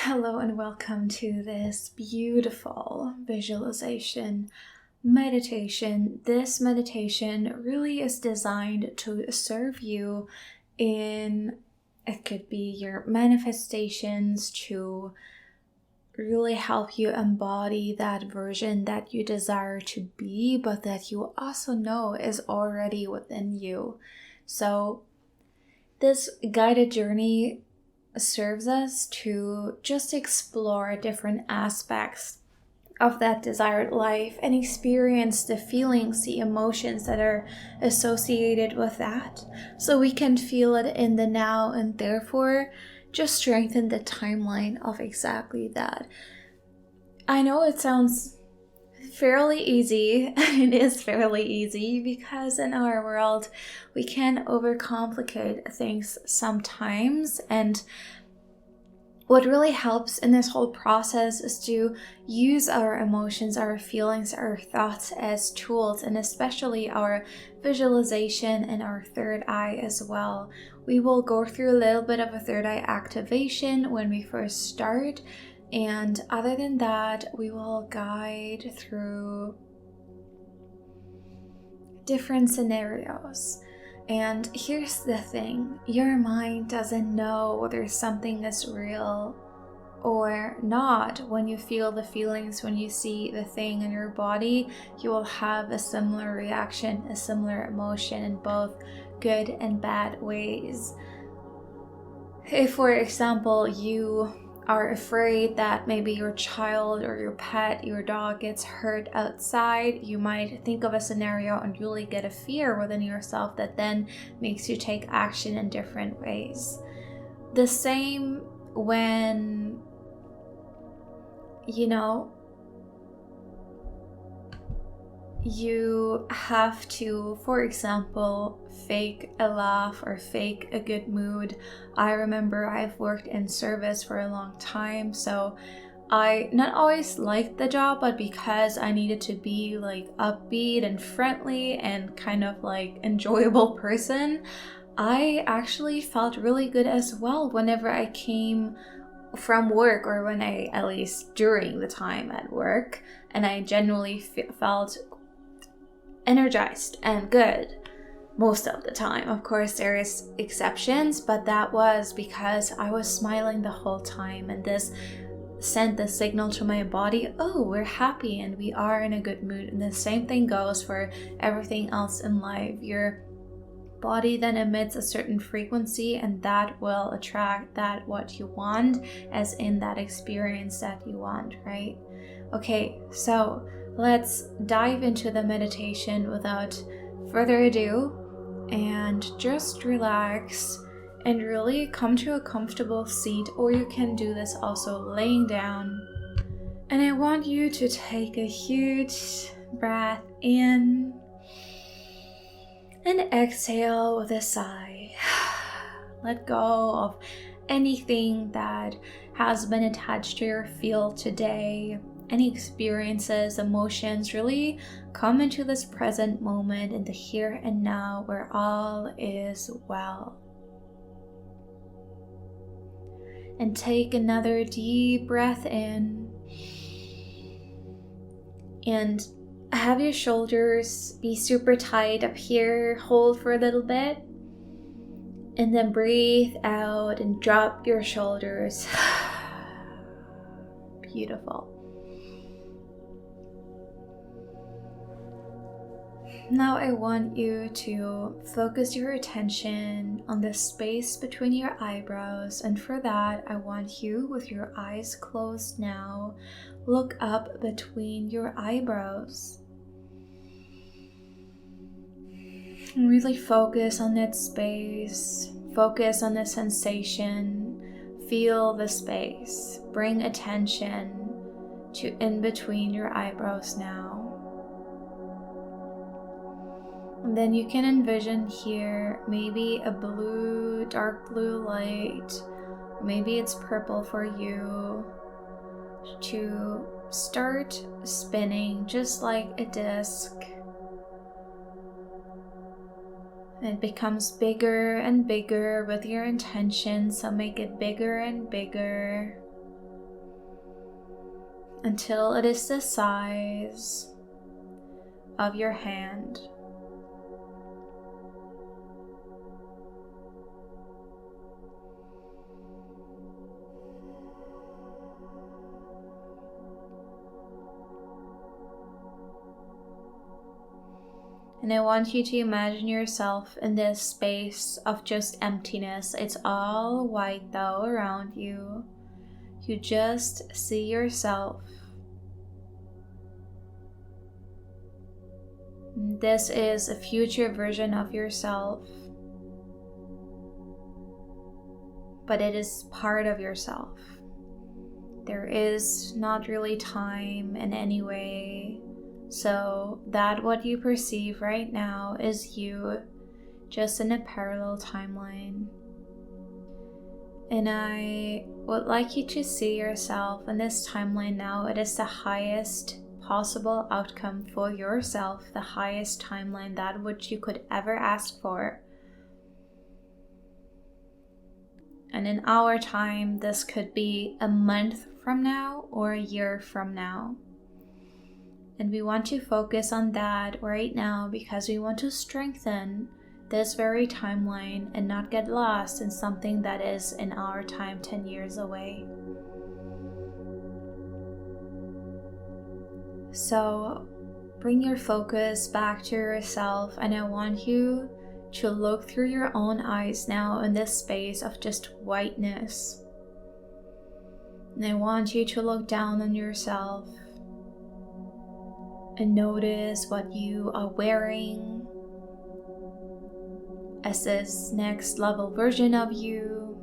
Hello and welcome to this beautiful visualization meditation. This meditation really is designed to serve you it could be your manifestations, to really help you embody that version that you desire to be, but that you also know is already within you. So this guided journey serves us to just explore different aspects of that desired life and experience the feelings, the emotions that are associated with that, so we can feel it in the now and therefore just strengthen the timeline of exactly that. I know it sounds fairly easy, and it is fairly easy because in our world we can overcomplicate things sometimes, and what really helps in this whole process is to use our emotions, our feelings, our thoughts as tools, and especially our visualization and our third eye as well. We will go through a little bit of a third eye activation when we first start, and other than that, we will guide through different scenarios. And here's the thing, your mind doesn't know whether something is real or not. When you feel the feelings, when you see the thing in your body, you will have a similar reaction, a similar emotion in both good and bad ways. If, for example, you are afraid that maybe your child or your pet, your dog gets hurt outside, you might think of a scenario and really get a fear within yourself that then makes you take action in different ways. The same when, you have to, for example, fake a laugh or fake a good mood. I remember I've worked in service for a long time, so I not always liked the job, but because I needed to be like upbeat and friendly and kind of like enjoyable person, I actually felt really good as well whenever I came from work, or when I, at least during the time at work, and I genuinely felt energized and good most of the time. Of course, there is exceptions, but that was because I was smiling the whole time, and this sent the signal to my body, oh, we're happy and we are in a good mood. And the same thing goes for everything else in life. Your body then emits a certain frequency, and that will attract that what you want, as in that experience that you want, right? Okay, so let's dive into the meditation without further ado, and just relax and really come to a comfortable seat, or you can do this also laying down. And I want you to take a huge breath in and exhale with a sigh. Let go of anything that has been attached to your field today. Any experiences, emotions, really come into this present moment, in the here and now, where all is well. And take another deep breath in, and have your shoulders be super tight up here. Hold for a little bit, and then breathe out and drop your shoulders. Beautiful. Now I want you to focus your attention on the space between your eyebrows, and for that I want you, with your eyes closed now, look up between your eyebrows. Really focus on that space, focus on the sensation, feel the space, bring attention to in between your eyebrows now. And then you can envision here maybe a blue, dark blue light, or maybe it's purple for you, to start spinning just like a disc. It becomes bigger and bigger with your intention, so make it bigger and bigger. until it is the size of your hand. And I want you to imagine yourself in this space of just emptiness. It's all white though around you. You just see yourself. This is a future version of yourself, but it is part of yourself. There is not really time in any way. So that what you perceive right now is you, just in a parallel timeline. And I would like you to see yourself in this timeline now. It is the highest possible outcome for yourself, the highest timeline, that which you could ever ask for. And in our time, this could be a month from now or a year from now. And we want to focus on that right now because we want to strengthen this very timeline and not get lost in something that is in our time 10 years away. So bring your focus back to yourself, and I want you to look through your own eyes now in this space of just whiteness. And I want you to look down on yourself and notice what you are wearing as this next level version of you.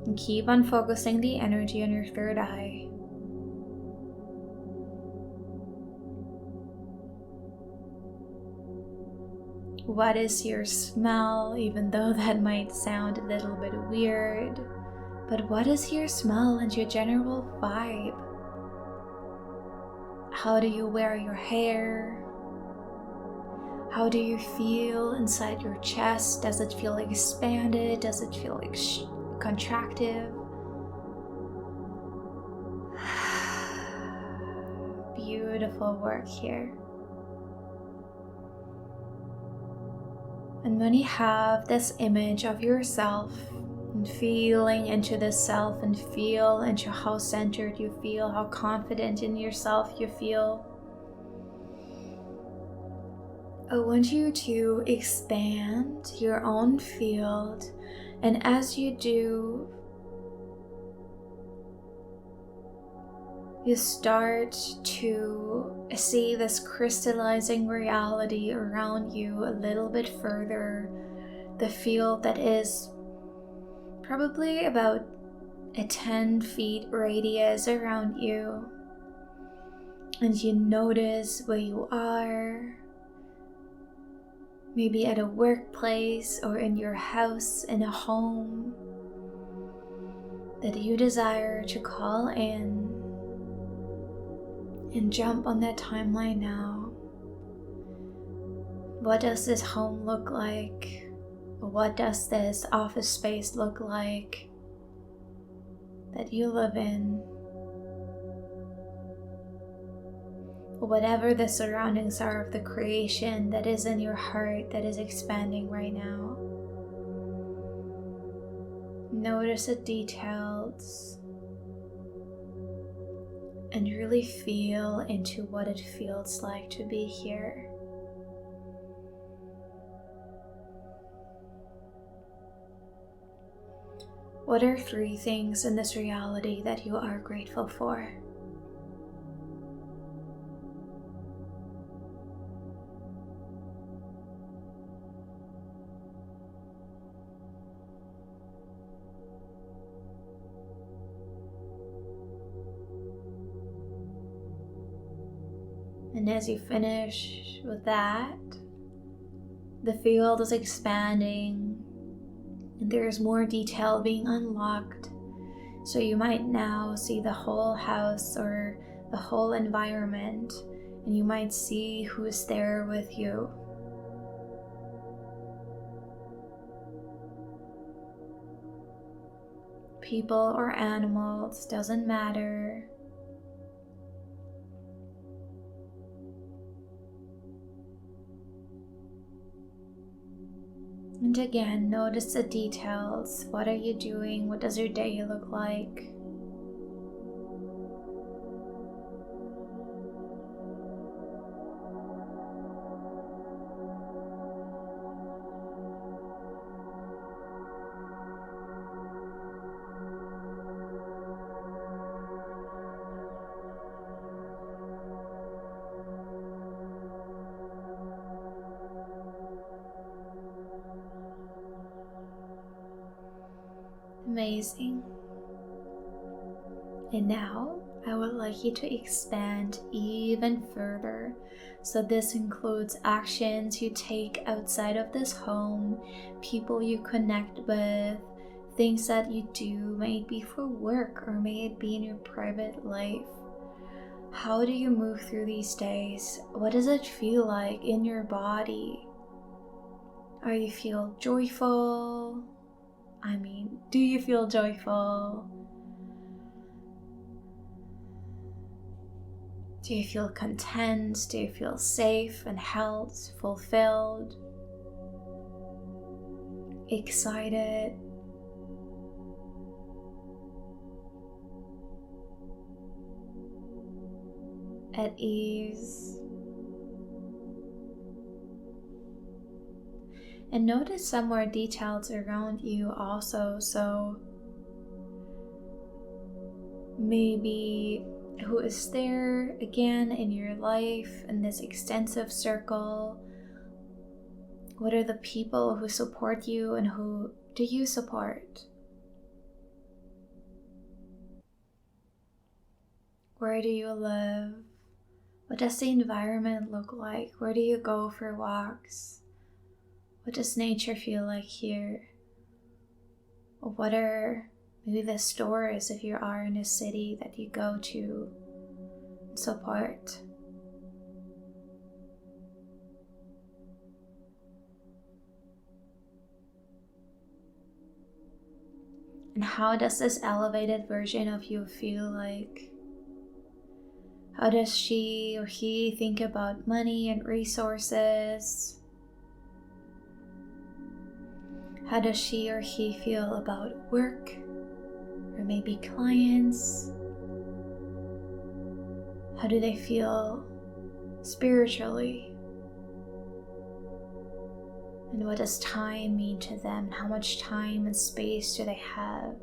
And keep on focusing the energy on your third eye. What is your smell, even though that might sound a little bit weird, but what is your smell and your general vibe? How do you wear your hair? How do you feel inside your chest? Does it feel expanded? Does it feel contractive? Beautiful work here. And when you have this image of yourself and feeling into the self and feel into how centered you feel, how confident in yourself you feel, I want you to expand your own field, and as you do, you start to see this crystallizing reality around you a little bit further. The field that is probably about a 10 feet radius around you. And you notice where you are, maybe at a workplace or in your house, in a home that you desire to call in. And jump on that timeline now. What does this home look like? What does this office space look like that you live in? Whatever the surroundings are of the creation that is in your heart that is expanding right now. Notice the details. And really feel into what it feels like to be here. What are 3 things in this reality that you are grateful for? And as you finish with that, the field is expanding and there is more detail being unlocked. So you might now see the whole house or the whole environment, and you might see who is there with you. people or animals, doesn't matter. And again, notice the details. What are you doing? What does your day look like? Amazing. And now I would like you to expand even further. So this includes actions you take outside of this home, people you connect with, things that you do, may it be for work or may it be in your private life. How do you move through these days? What does it feel like in your body? Are you feel joyful? Do you feel joyful? Do you feel content? Do you feel safe and held, fulfilled, excited? At ease? And notice some more details around you also. So maybe who is there again in your life in this extensive circle? What are the people who support you and who do you support? Where do you live? What does the environment look like? Where do you go for walks? What does nature feel like here? What are maybe the stores, if you are in a city, that you go to support? And how does this elevated version of you feel like? How does she or he think about money and resources? How does she or he feel about work or maybe clients? How do they feel spiritually? And what does time mean to them? How much time and space do they have?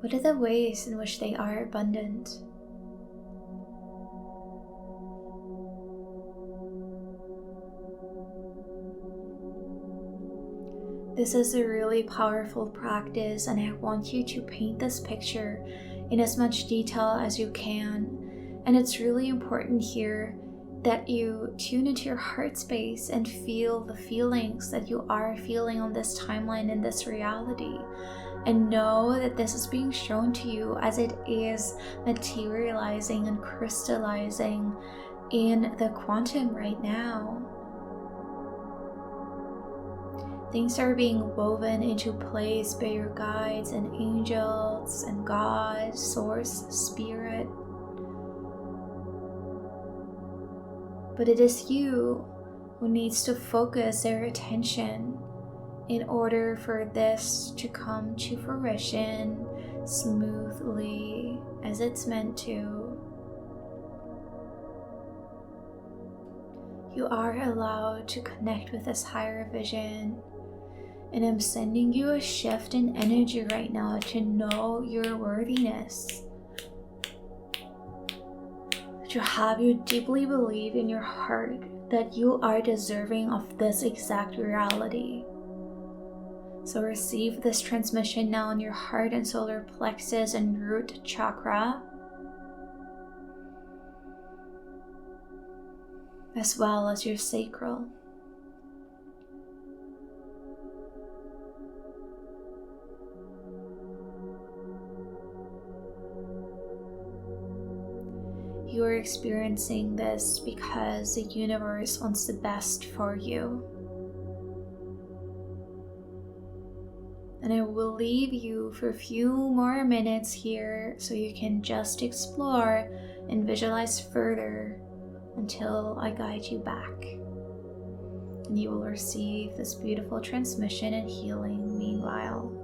What are the ways in which they are abundant? This is a really powerful practice, and I want you to paint this picture in as much detail as you can. And it's really important here that you tune into your heart space and feel the feelings that you are feeling on this timeline in this reality. And know that this is being shown to you as it is materializing and crystallizing in the quantum right now. Things are being woven into place by your guides and angels and God, Source, Spirit. But it is you who needs to focus their attention in order for this to come to fruition smoothly as it's meant to. You are allowed to connect with this higher vision. And I'm sending you a shift in energy right now to know your worthiness. To have you deeply believe in your heart that you are deserving of this exact reality. So receive this transmission now in your heart and solar plexus and root chakra, as well as your sacral. You are experiencing this because the universe wants the best for you. And I will leave you for a few more minutes here so you can just explore and visualize further until I guide you back. And you will receive this beautiful transmission and healing meanwhile.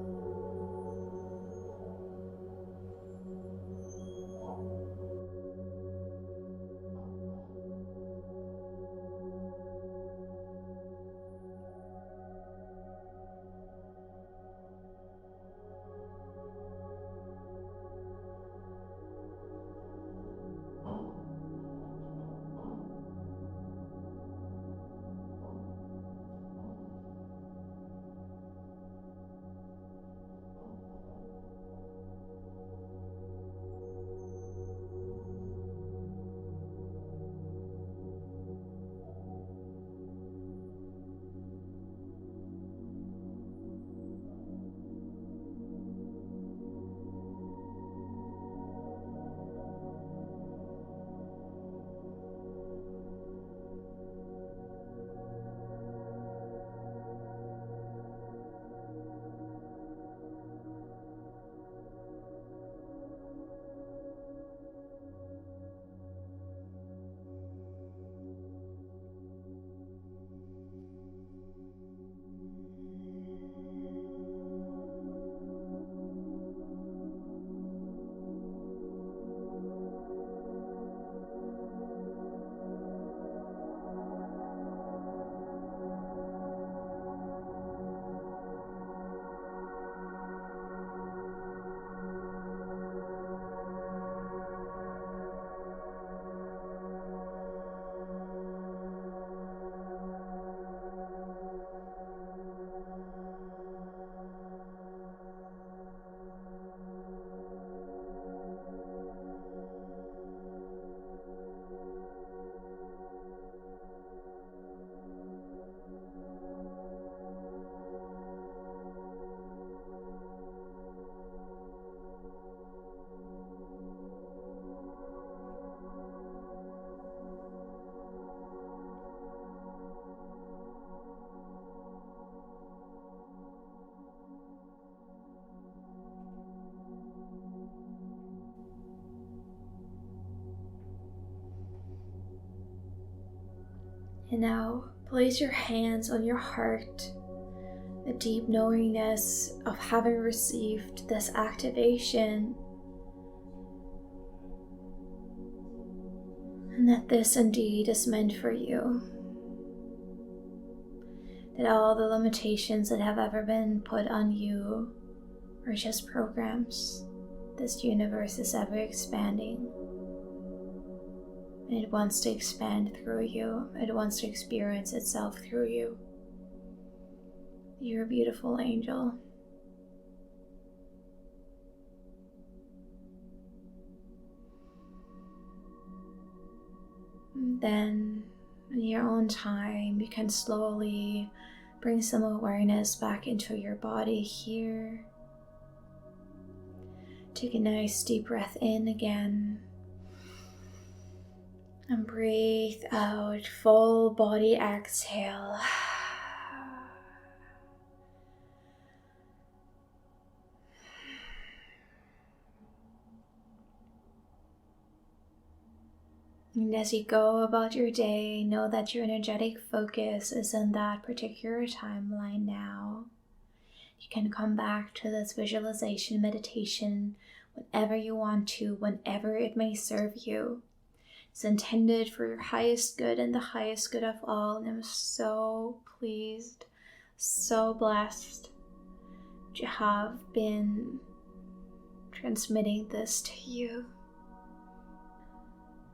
And now place your hands on your heart, the deep knowingness of having received this activation, and that this indeed is meant for you. That all the limitations that have ever been put on you are just programs. This universe is ever expanding. And it wants to expand through you. It wants to experience itself through you. You're a beautiful angel. And then, in your own time, you can slowly bring some awareness back into your body here. Take a nice deep breath in again. And breathe out, full body exhale. And as you go about your day, know that your energetic focus is in that particular timeline now. You can come back to this visualization meditation whenever you want to, whenever it may serve you. It's intended for your highest good and the highest good of all, and I'm so pleased, so blessed to have been transmitting this to you.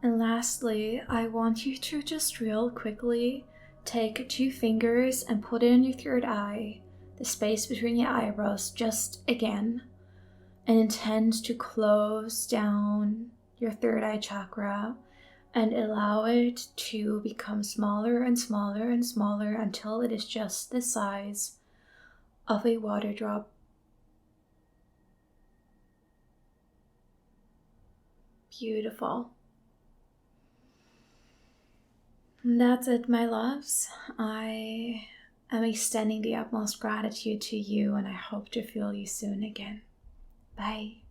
And lastly, I want you to just real quickly take 2 fingers and put it in your third eye, the space between your eyebrows, just again, and intend to close down your third eye chakra and allow it to become smaller and smaller and smaller until it is just the size of a water drop. Beautiful. And that's it, my loves. I I'm extending the utmost gratitude to you, and I hope to feel you soon again. Bye.